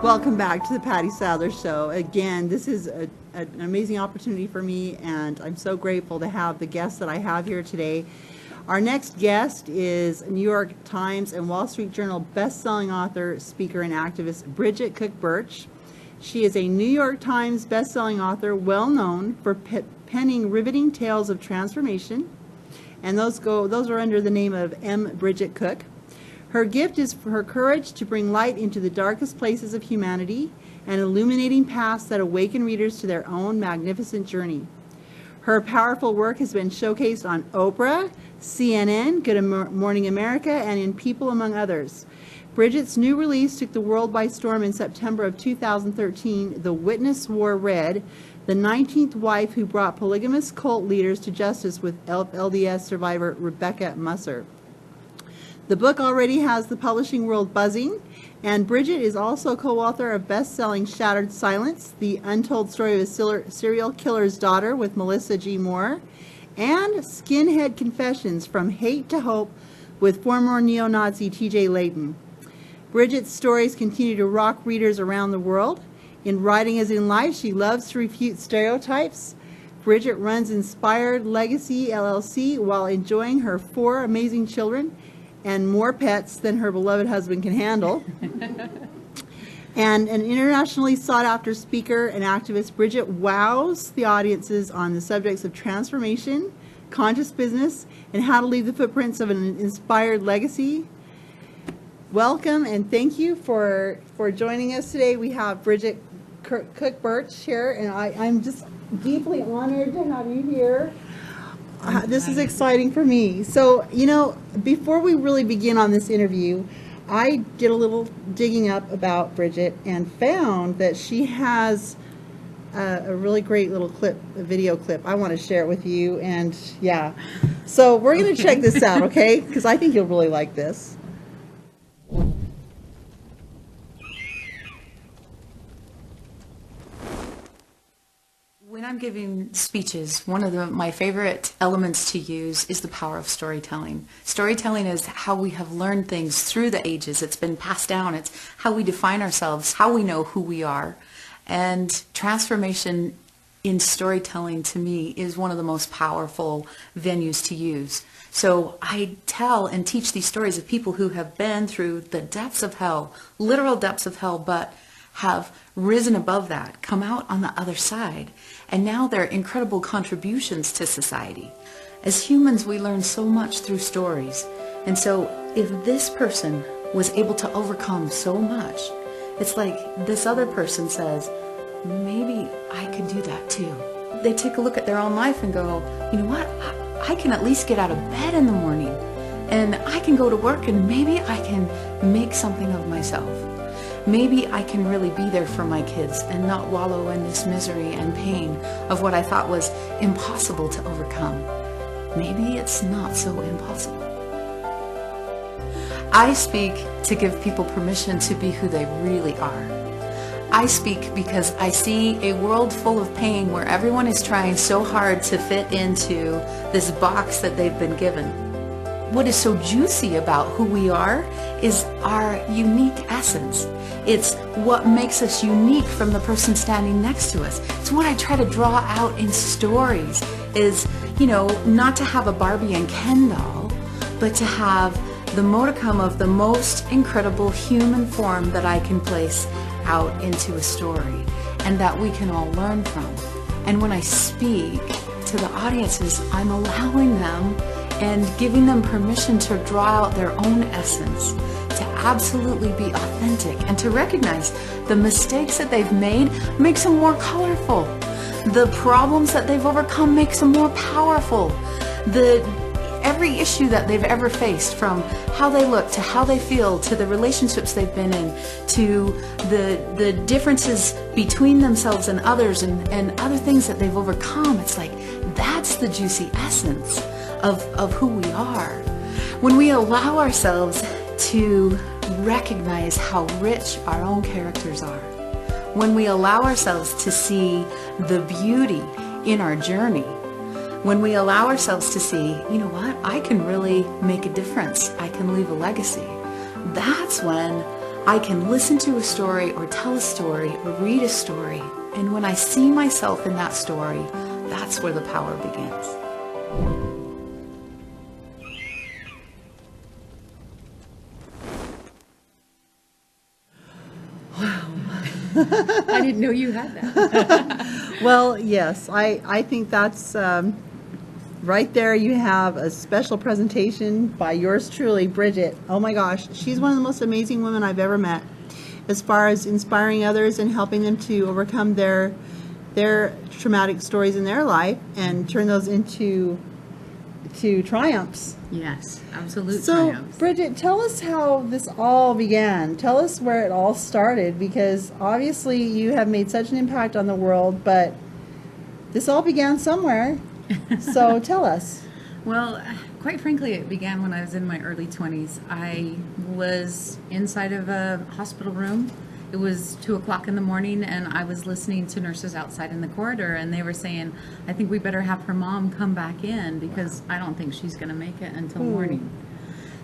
Welcome back to the Patty Sadler Show. Again, this is an amazing opportunity for me, and I'm so grateful to have the guests that I have here today. Our next guest is New York Times and Wall Street Journal best-selling author, speaker, and activist Bridget Cook Burch. She is a New York Times best-selling author, well known for penning riveting tales of transformation, and those are under the name of M. Bridget Cook. Her gift is for her courage to bring light into the darkest places of humanity and illuminating paths that awaken readers to their own magnificent journey. Her powerful work has been showcased on Oprah, CNN, Good Morning America, and in People, among others. Bridget's new release took the world by storm in September of 2013, The Witness Wore Red, the 19th wife who brought polygamous cult leaders to justice with LDS survivor Rebecca Musser. The book already has the publishing world buzzing, and Bridget is also co-author of best-selling Shattered Silence, the untold story of a serial killer's daughter with Melissa G. Moore, and Skinhead Confessions, From Hate to Hope with former neo-Nazi T.J. Layton. Bridget's stories continue to rock readers around the world. In writing as in life, she loves to refute stereotypes. Bridget runs Inspired Legacy LLC while enjoying her 4 amazing children and more pets than her beloved husband can handle. And an internationally sought-after speaker and activist, Bridget wows the audiences on the subjects of transformation, conscious business, and how to leave the footprints of an inspired legacy. Welcome and thank you for joining us today. We have Bridget Cook Burch here, and I'm just deeply honored to have you here. This is exciting for me. So, before we really begin on this interview, I did a little digging up about Bridget and found that she has a really great little video clip. I want to share it with you, and yeah. So we're going to check this out, okay? Because I think you'll really like this. When I'm giving speeches, one of my favorite elements to use is the power of storytelling. Storytelling is how we have learned things through the ages. It's been passed down. It's how we define ourselves, how we know who we are. And transformation in storytelling, to me, is one of the most powerful venues to use. So I tell and teach these stories of people who have been through the depths of hell, literal depths of hell, but have risen above that, come out on the other side, and now they're incredible contributions to society. As humans, we learn so much through stories, and so if this person was able to overcome so much, it's like this other person says, maybe I could do that too. They take a look at their own life and go, you know what, I can at least get out of bed in the morning, and I can go to work, and maybe I can make something of myself. Maybe I can really be there for my kids and not wallow in this misery and pain of what I thought was impossible to overcome. Maybe it's not so impossible. I speak to give people permission to be who they really are. I speak because I see a world full of pain where everyone is trying so hard to fit into this box that they've been given. What is so juicy about who we are is our unique essence. It's what makes us unique from the person standing next to us. It's what I try to draw out in stories is, not to have a Barbie and Ken doll, but to have the modicum of the most incredible human form that I can place out into a story and that we can all learn from. And when I speak to the audiences, I'm allowing them and giving them permission to draw out their own essence, to absolutely be authentic, and to recognize the mistakes that they've made makes them more colorful. The problems that they've overcome makes them more powerful. Every issue that they've ever faced, from how they look to how they feel to the relationships they've been in to the differences between themselves and others and other things that they've overcome, it's like that's the juicy essence of who we are. When we allow ourselves to recognize how rich our own characters are, when we allow ourselves to see the beauty in our journey, when we allow ourselves to see, you know what, I can really make a difference, I can leave a legacy, that's when I can listen to a story or tell a story or read a story, and when I see myself in that story, that's where the power begins. I didn't know you had that. Well, yes, I think that's right there. You have a special presentation by yours truly, Bridget. Oh my gosh, she's one of the most amazing women I've ever met, as far as inspiring others and helping them to overcome their traumatic stories in their life and turn those into triumphs. Yes, absolute So, triumphs. Bridget, tell us how this all began. Tell us where it all started, because obviously you have made such an impact on the world, but this all began somewhere. So tell us. Well, quite frankly, it began when I was in my early 20s. I was inside of a hospital room. It was 2 o'clock in the morning, and I was listening to nurses outside in the corridor, and they were saying, I think we better have her mom come back in because I don't think she's going to make it until morning.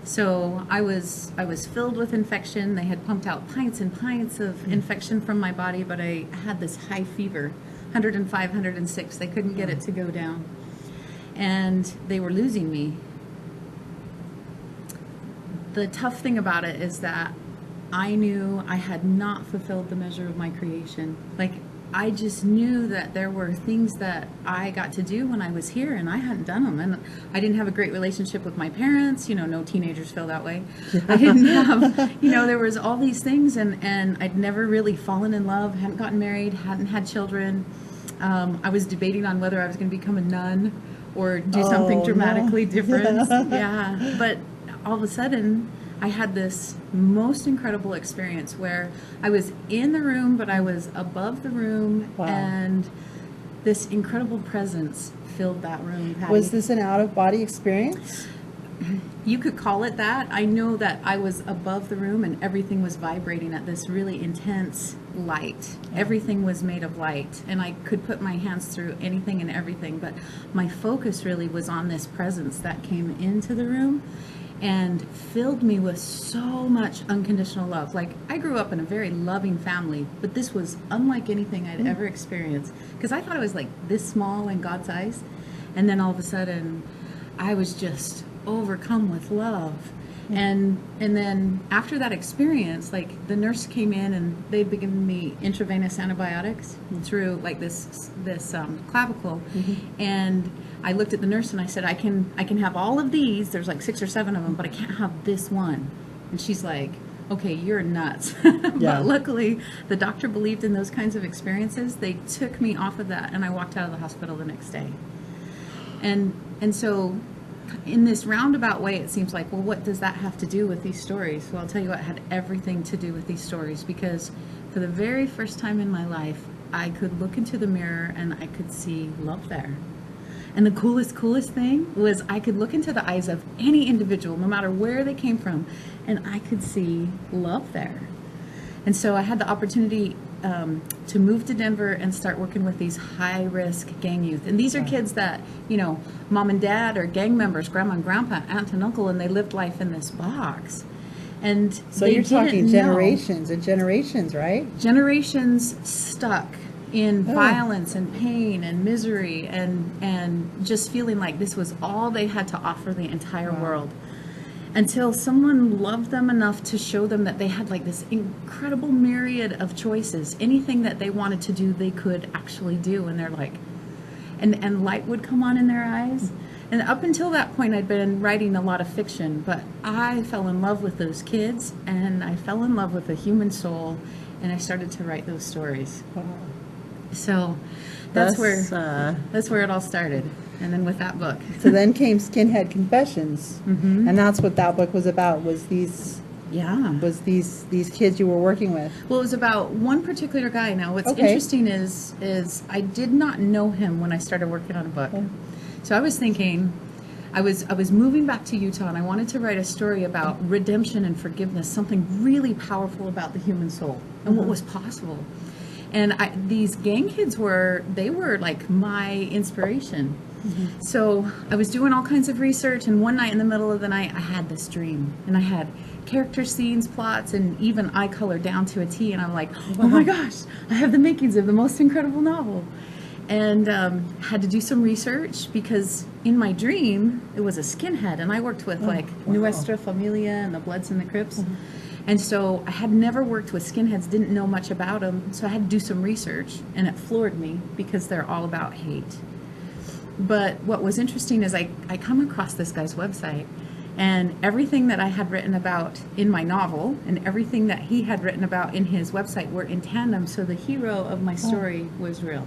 So I was filled with infection. They had pumped out pints and pints of infection from my body, but I had this high fever, 105, 106. They couldn't get it to go down. And they were losing me. The tough thing about it is that I knew I had not fulfilled the measure of my creation. Like, I just knew that there were things that I got to do when I was here, and I hadn't done them. And I didn't have a great relationship with my parents. You know, no teenagers feel that way. I didn't have, you know, there was all these things, and I'd never really fallen in love, hadn't gotten married, hadn't had children. I was debating on whether I was going to become a nun or do something dramatically different. Yeah, but all of a sudden, I had this most incredible experience where I was in the room, but I was above the room, and this incredible presence filled that room, Patty. Was this an out-of-body experience? You could call it that. I know that I was above the room and everything was vibrating at this really intense light. Everything was made of light, and I could put my hands through anything and everything, but my focus really was on this presence that came into the room and filled me with so much unconditional love. Like, I grew up in a very loving family, but this was unlike anything I'd ever experienced, because I thought it was like this small in God's eyes, and then all of a sudden I was just overcome with love. And then after that experience, like, the nurse came in and they'd given me intravenous antibiotics through like this clavicle, and I looked at the nurse and I said, I can have all of these. There's like 6 or 7 of them, but I can't have this one. And she's like, okay, you're nuts. But luckily, the doctor believed in those kinds of experiences. They took me off of that, and I walked out of the hospital the next day. And so, in this roundabout way, it seems like, well, what does that have to do with these stories? Well, I'll tell you what, it had everything to do with these stories, because for the very first time in my life, I could look into the mirror and I could see love there. And the coolest thing was I could look into the eyes of any individual, no matter where they came from, and I could see love there. And so I had the opportunity to move to Denver and start working with these high-risk gang youth. And these are kids that, you know, mom and dad are gang members, grandma and grandpa, aunt and uncle, and they lived life in this box. And So you're talking generations and generations, right? Generations stuck in violence and pain and misery, and just feeling like this was all they had to offer the entire world, until someone loved them enough to show them that they had like this incredible myriad of choices. Anything that they wanted to do, they could actually do. And they're like, and light would come on in their eyes. And up until that point, I'd been writing a lot of fiction, but I fell in love with those kids, and I fell in love with the human soul, and I started to write those stories. So that's where it all started. And then with that book. So then came Skinhead Confessions, and that's what that book was about. Was these kids you were working with? Well, it was about one particular guy. Now, what's interesting is I did not know him when I started working on a book. So I was thinking, I was moving back to Utah, and I wanted to write a story about redemption and forgiveness, something really powerful about the human soul and what was possible. And these gang kids were like my inspiration. So I was doing all kinds of research, and one night in the middle of the night, I had this dream, and I had character scenes, plots, and even eye color down to a T, and I'm like, oh my gosh, I have the makings of the most incredible novel. And had to do some research, because in my dream, it was a skinhead, and I worked with Nuestra Familia and the Bloods and the Crips. And so I had never worked with skinheads, didn't know much about them, so I had to do some research, and it floored me because they're all about hate. But what was interesting is I come across this guy's website, and everything that I had written about in my novel and everything that he had written about in his website were in tandem, so the hero of my story was real.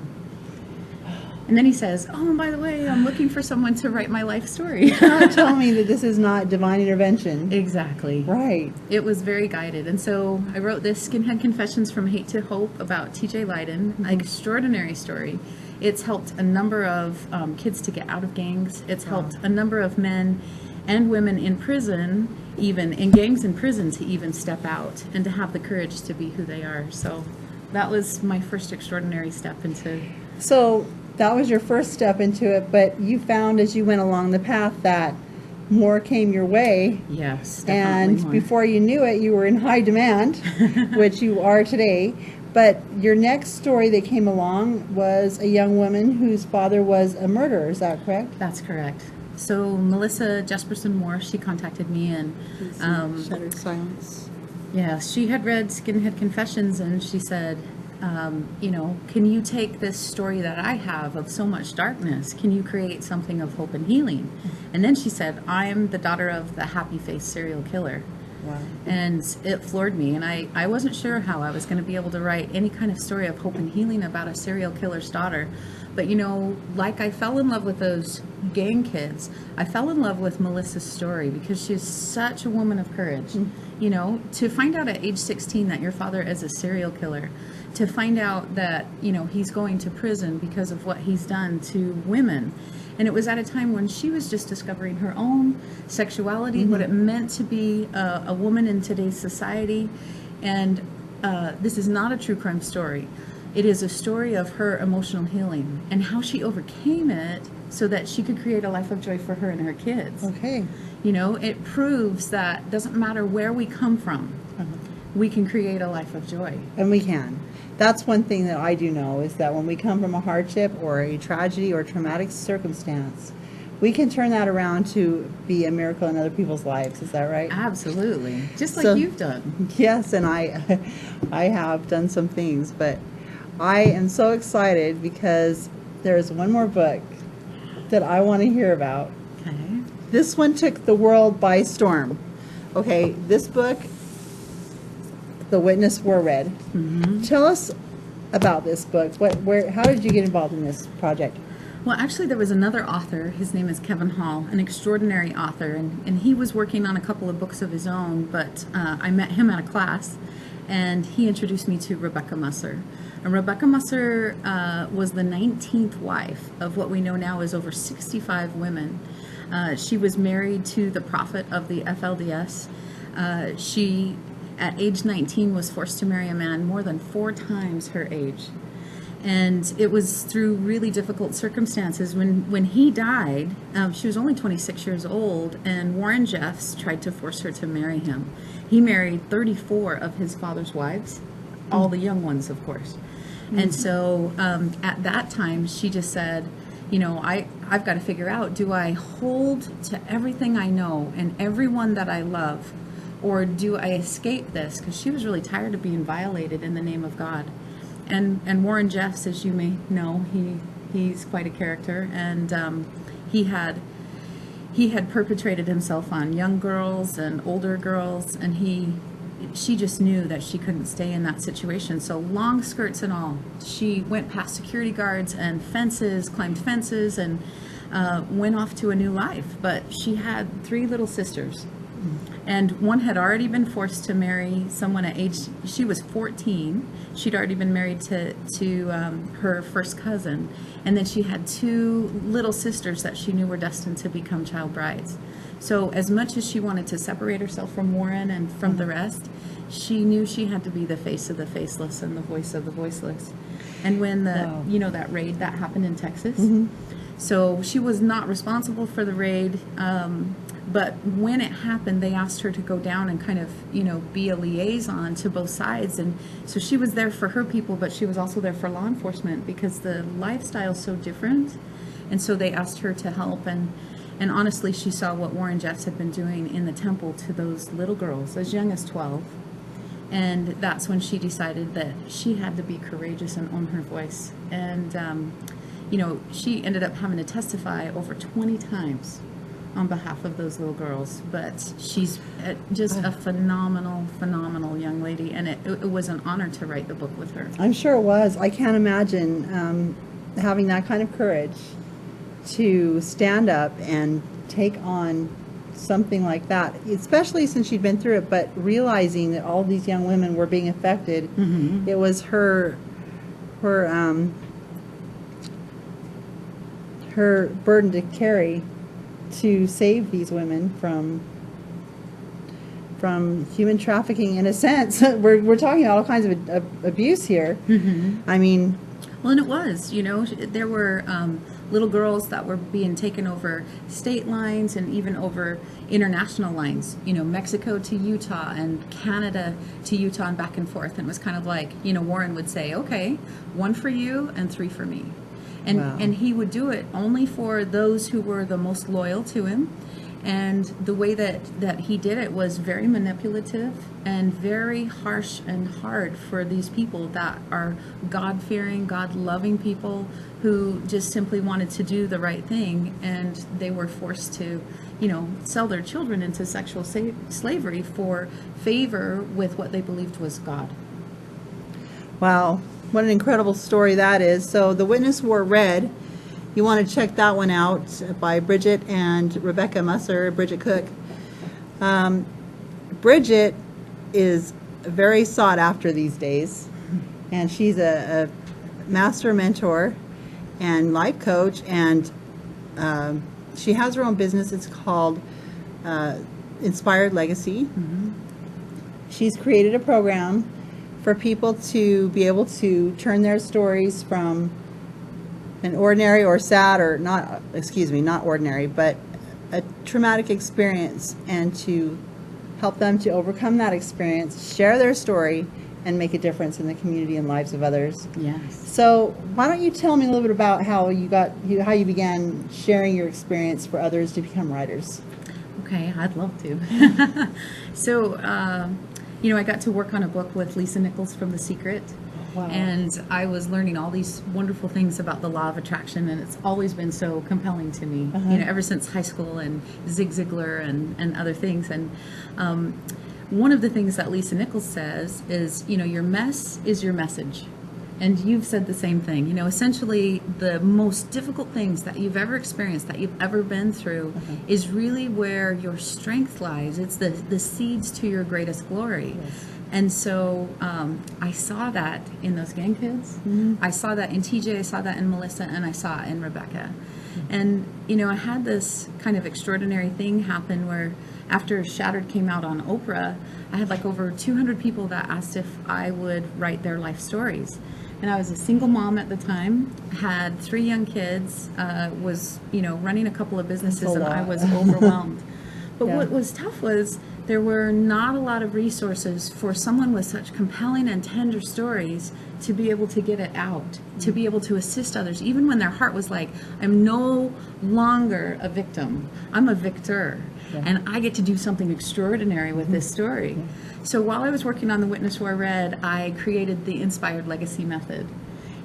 And then he says, oh, and by the way, I'm looking for someone to write my life story. Tell me that this is not divine intervention. Exactly. Right. It was very guided. And so I wrote this Skinhead Confessions from Hate to Hope about T.J. Lydon, an extraordinary story. It's helped a number of kids to get out of gangs. It's helped a number of men and women in prison, even in gangs in prison, to even step out and to have the courage to be who they are. So that was my first extraordinary step into... So that was your first step into it, but you found as you went along the path that more came your way. Yes, definitely And more. before you knew it, you were in high demand, which you are today. But your next story that came along was a young woman whose father was a murderer. Is that correct? That's correct. So Melissa Jesperson Moore, she contacted me, and Shattered silence. yeah, she had read Skinhead Confessions, and she said, you know, can you take this story that I have of so much darkness, can you create something of hope and healing? And then she said, I'm the daughter of the happy-faced serial killer. Wow. And it floored me, and I wasn't sure how I was going to be able to write any kind of story of hope and healing about a serial killer's daughter. But, you know, like I fell in love with those gang kids, I fell in love with Melissa's story because she's such a woman of courage. You know, to find out at age 16 that your father is a serial killer, to find out that, you know, he's going to prison because of what he's done to women. And it was at a time when she was just discovering her own sexuality, what it meant to be a woman in today's society. And this is not a true crime story. It is a story of her emotional healing and how she overcame it so that she could create a life of joy for her and her kids. Okay. You know, it proves that doesn't matter where we come from, we can create a life of joy. And we can. That's one thing that I do know, is that when we come from a hardship or a tragedy or traumatic circumstance, we can turn that around to be a miracle in other people's lives. Is that right? Absolutely. Just like So- you've done. Yes, and I have done some things, but I am so excited because there's one more book that I want to hear about. Okay. This one took the world by storm. Okay, this book, The Witness War Read. Tell us about this book. How did you get involved in this project? Well, actually, there was another author. His name is Kevin Hall, an extraordinary author, and he was working on a couple of books of his own, but I met him at a class, and he introduced me to Rebecca Musser. And Rebecca Musser was the 19th wife of what we know now is over 65 women. She was married to the prophet of the FLDS. She, at age 19, was forced to marry a man more than 4 times her age. And it was through really difficult circumstances. When he died, she was only 26 years old, and Warren Jeffs tried to force her to marry him. He married 34 of his father's wives, all the young ones, of course. And so at that time, she just said, you know, I've got to figure out, do I hold to everything I know and everyone that I love, or do I escape this? Because she was really tired of being violated in the name of God. And Warren Jeffs, as you may know, he's quite a character, and he had perpetrated himself on young girls and older girls, and she just knew that she couldn't stay in that situation. So long skirts and all, she went past security guards and fences, climbed fences, and went off to a new life. But she had 3 little sisters. And one had already been forced to marry someone at age, she was 14. She'd already been married to her first cousin. And then she had 2 little sisters that she knew were destined to become child brides. So as much as she wanted to separate herself from Warren and from the rest, she knew she had to be the face of the faceless and the voice of the voiceless. And when the, you know, that raid that happened in Texas, So she was not responsible for the raid, but when it happened, they asked her to go down and kind of, be a liaison to both sides. And so she was there for her people, but she was also there for law enforcement because the lifestyle's so different. And so they asked her to help. And honestly, she saw what Warren Jeffs had been doing in the temple to those little girls as young as 12. And that's when she decided that she had to be courageous and own her voice. And, she ended up having to testify over 20 times on behalf of those little girls. But she's just a phenomenal, phenomenal young lady. And it was an honor to write the book with her. I'm sure it was. I can't imagine having that kind of courage to stand up and take on something like that, especially since she'd been through it, but realizing that all these young women were being affected. Mm-hmm. It was her burden to carry to save these women from human trafficking. In a sense, we're talking about all kinds of abuse here. Mm-hmm. I mean, well, and it was, there were little girls that were being taken over state lines and even over international lines, Mexico to Utah and Canada to Utah and back and forth. And it was kind of like, Warren would say, okay, 1 for you and 3 for me. And, wow. And he would do it only for those who were the most loyal to him. And the way that he did it was very manipulative and very harsh and hard for these people that are God-fearing, God-loving people who just simply wanted to do the right thing. And they were forced to, sell their children into sexual slavery for favor with what they believed was God. Wow, what an incredible story that is. So The Witness Wore Red. You want to check that one out by Bridget and Rebecca Musser, Bridget Cook. Bridget is very sought after these days, and she's a master mentor and life coach, and she has her own business. It's called Inspired Legacy. Mm-hmm. She's created a program for people to be able to turn their stories from an ordinary or sad or not ordinary, but a traumatic experience, and to help them to overcome that experience, share their story, and make a difference in the community and lives of others. Yes. So why don't you tell me a little bit about how you began sharing your experience for others to become writers? Okay, I'd love to. So, I got to work on a book with Lisa Nichols from The Secret. Wow. And I was learning all these wonderful things about the law of attraction, and it's always been so compelling to me, ever since high school and Zig Ziglar and other things. And one of the things that Lisa Nichols says is, your mess is your message. And you've said the same thing. Essentially the most difficult things that you've ever experienced, that you've ever been through, is really where your strength lies. It's the seeds to your greatest glory. Yes. And so I saw that in those gang kids. Mm-hmm. I saw that in TJ, I saw that in Melissa, and I saw it in Rebecca. Mm-hmm. And, I had this kind of extraordinary thing happen where after Shattered came out on Oprah, I had like over 200 people that asked if I would write their life stories. And I was a single mom at the time, had 3 young kids, was, running a couple of businesses, and I was overwhelmed. But what was tough was there were not a lot of resources for someone with such compelling and tender stories to be able to get it out, to be able to assist others, even when their heart was like, I'm no longer a victim, I'm a victor, and I get to do something extraordinary with this story. So while I was working on The Witness Wore Red, I created the Inspired Legacy Method.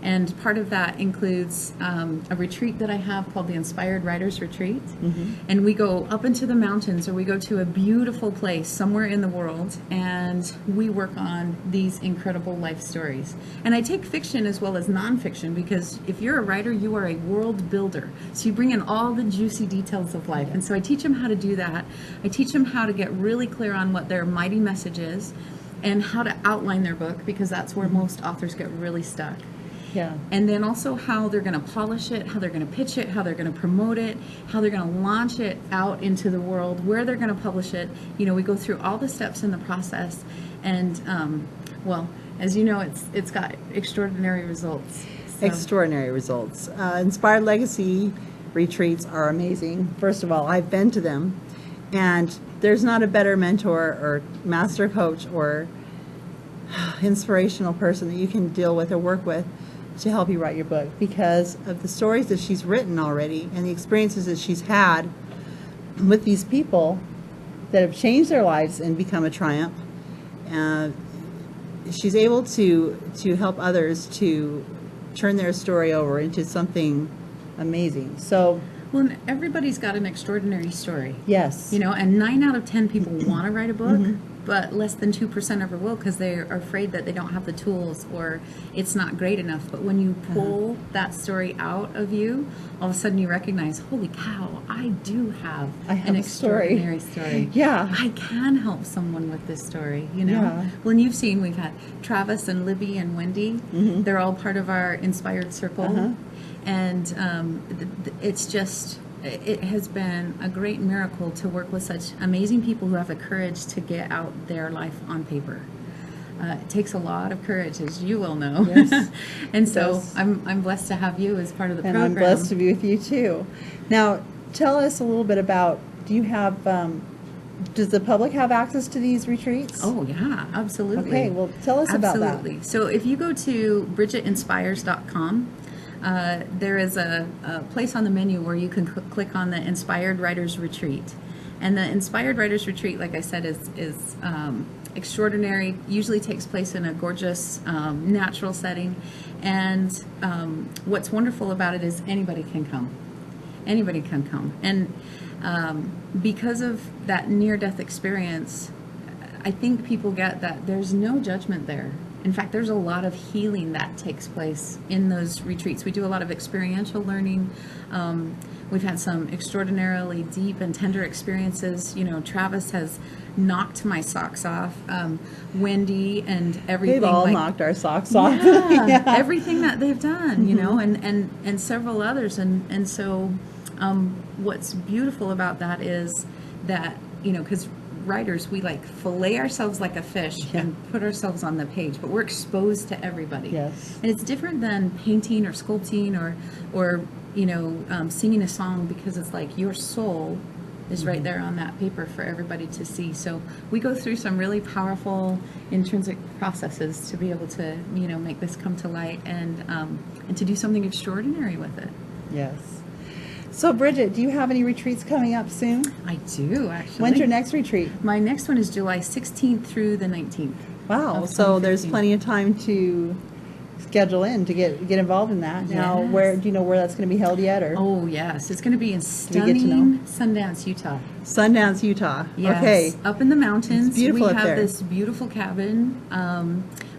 And part of that includes a retreat that I have called the Inspired Writers Retreat. Mm-hmm. And we go up into the mountains, or we go to a beautiful place somewhere in the world, and we work on these incredible life stories. And I take fiction as well as nonfiction, because if you're a writer, you are a world builder. So you bring in all the juicy details of life. And so I teach them how to do that. I teach them how to get really clear on what their mighty message is and how to outline their book, because that's where most authors get really stuck. Yeah. And then also how they're going to polish it, how they're going to pitch it, how they're going to promote it, how they're going to launch it out into the world, where they're going to publish it. We go through all the steps in the process. And, as you know, it's got extraordinary results. So. Extraordinary results. Inspired Legacy retreats are amazing. First of all, I've been to them, and there's not a better mentor or master coach or inspirational person that you can deal with or work with to help you write your book, because of the stories that she's written already and the experiences that she's had with these people that have changed their lives and become a triumph. She's able to help others to turn their story over into something amazing. So, Well, and everybody's got an extraordinary story. yes. You know, and 9 out of 10 people want to write a book, but less than 2% ever will because they are afraid that they don't have the tools or it's not great enough. But when you pull that story out of you, all of a sudden you recognize, holy cow, I do have, I have an a story. extraordinary story. Yeah. I can help someone with this story, you know? Yeah. Well, and you've seen, we've had Travis and Libby and Wendy. They're all part of our Inspired Circle. And it's just, it has been a great miracle to work with such amazing people who have the courage to get out their life on paper. It takes a lot of courage, as you will know. Yes, And so does. I'm blessed to have you as part of the And program. I'm blessed to be with you too. Now, tell us a little bit about, do you have, does the public have access to these retreats? Oh, yeah, absolutely. Okay, well, tell us about that. Absolutely. So if you go to bridgetinspires.com, there is a place on the menu where you can click on the Inspired Writers Retreat. And the Inspired Writers Retreat, like I said, is extraordinary, usually takes place in a gorgeous natural setting. And what's wonderful about it is anybody can come. Anybody can come. And because of that near-death experience, I think people get that there's no judgment there. In fact, there's a lot of healing that takes place in those retreats. We do a lot of experiential learning. We've had some extraordinarily deep and tender experiences. You know, Travis has knocked my socks off. Wendy and everything. They've all like, knocked our socks off. yeah, everything that they've done, you know, and several others. And so what's beautiful about that is that, you know, because writers, we like fillet ourselves like a fish and put ourselves on the page, but we're exposed to everybody. Yes. And it's different than painting or sculpting or you know, singing a song, because it's like your soul is right there on that paper for everybody to see. So we go through some really powerful intrinsic processes to be able to, you know, make this come to light and to do something extraordinary with it. Yes. So, Bridget, do you have any retreats coming up soon? I do, actually. When's your next retreat? My next one is July 16th through the 19th. Wow. of So there's 2015. plenty of time to schedule in to get involved in that. Now, Yes. where do you know where that's going to be held yet? Or Oh, yes. It's going to be in we get to stunning know? Sundance, Utah. Sundance, Utah. Yes, Okay. up in the mountains. It's beautiful we up have there. this beautiful cabin.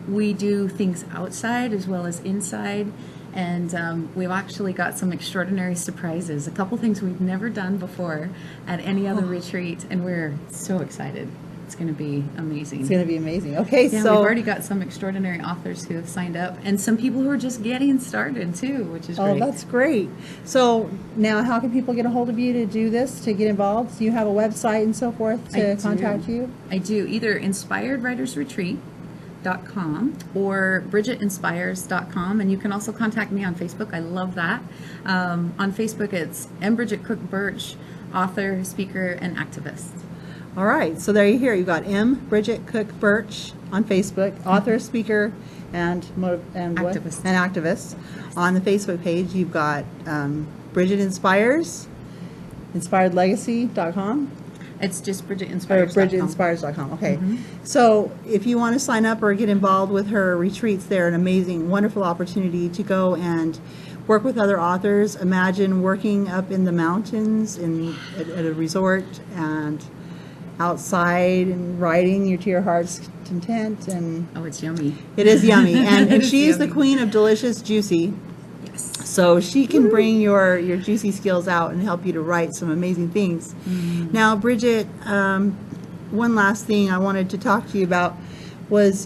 We do things outside as well as inside. And we've actually got some extraordinary surprises. A couple things we've never done before at any other retreat. And we're so excited. It's going to be amazing. It's going to be amazing. Okay, Yeah, so we've already got some extraordinary authors who have signed up, and some people who are just getting started too, which is oh, great. that's great. So now, how can people get a hold of you to do this, to get involved? Do you have a website and so forth to I contact do. you? I do, either inspiredwritersretreat.com or bridgetinspires.com, and you can also contact me on Facebook. I love that. On Facebook, it's Bridget Cook Burch, author, speaker, and activist. All right, so there you hear. You've got Bridget Cook Burch on Facebook, author, speaker, and what? Activist. And activist. On the Facebook page, you've got Bridget Inspires, inspiredlegacy.com. It's just Or bridgetinspires.com. bridgetinspires.com. Okay. So if you want to sign up or get involved with her retreats, they're an amazing, wonderful opportunity to go and work with other authors. Imagine working up in the mountains at a resort and outside and writing to your heart's content. And Oh, it's yummy. it is yummy. And It is she is the yummy. queen of delicious juicy. Yes. So she can bring your juicy skills out and help you to write some amazing things. Now, Bridget, one last thing I wanted to talk to you about was,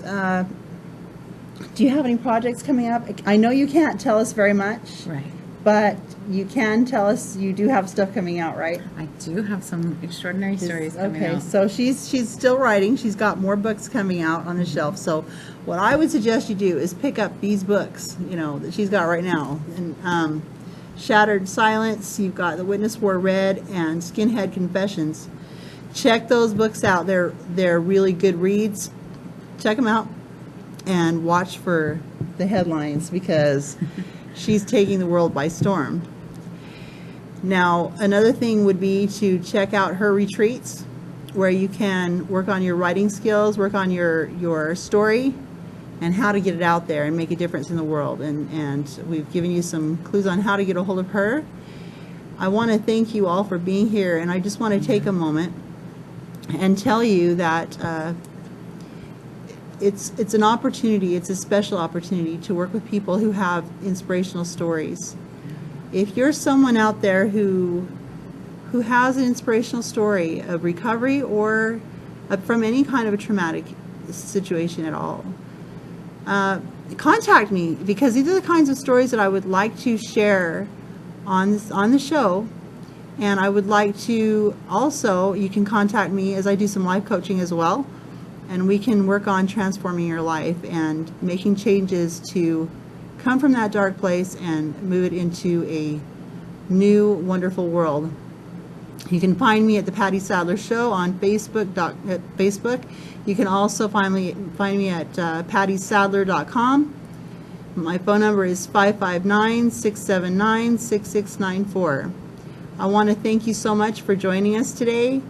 do you have any projects coming up? I know you can't tell us very much, Right. but you can tell us you do have stuff coming out, right? I do have some extraordinary stories coming Okay, out. so she's still writing. She's got more books coming out on the shelf. So what I would suggest you do is pick up these books, you know, that she's got right now, and Shattered Silence, you've got The Witness Wore Red, and Skinhead Confessions. Check those books out. They're really good reads. Check them out and watch for the headlines because she's taking the world by storm. Now, another thing would be to check out her retreats where you can work on your writing skills, work on your story, and how to get it out there and make a difference in the world. And we've given you some clues on how to get a hold of her. I want to thank you all for being here, and I just want to take a moment and tell you that it's an opportunity, it's a special opportunity to work with people who have inspirational stories. If you're someone out there who has an inspirational story of recovery or from any kind of a traumatic situation at all, contact me, because these are the kinds of stories that I would like to share on the show. And I would like to also, you can contact me as I do some life coaching as well, and we can work on transforming your life and making changes to come from that dark place and move it into a new wonderful world. You can find me at the Patty Sadler Show on Facebook. You can also find me at pattysadler.com. My phone number is 559-679-6694. I want to thank you so much for joining us today,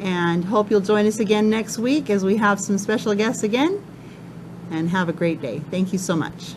and hope you'll join us again next week as we have some special guests again. And have a great day. Thank you so much.